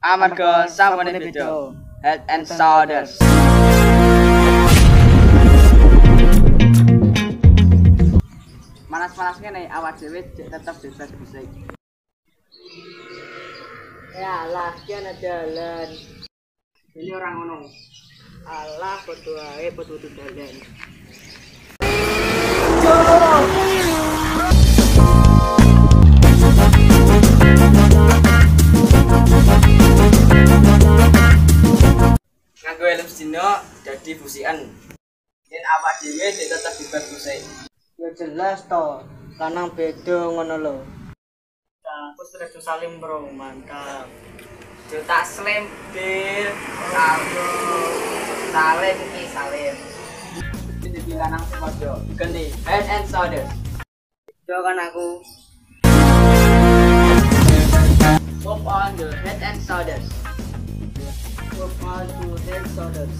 Amarga sabune beda. Head and Shoulders. Panas-panas ngene awak dhewe tetep bebas musik. Ya lah, ki ana dalan. Ini orang ngono. Alah padha ae padha dalan. Nganggo helm sedina dadi busikan. Yen awak dhewe tetep bebas musik. Ya jelas to, lanang beda ngono lho. Aku sudah salim bro, mantap. Jo tak slim bir salim iki salim. Iki lanang sing padha ganti Head and Shoulders. Jo kan aku. Move on the Head and Shoulders. Move on to Head and Shoulders.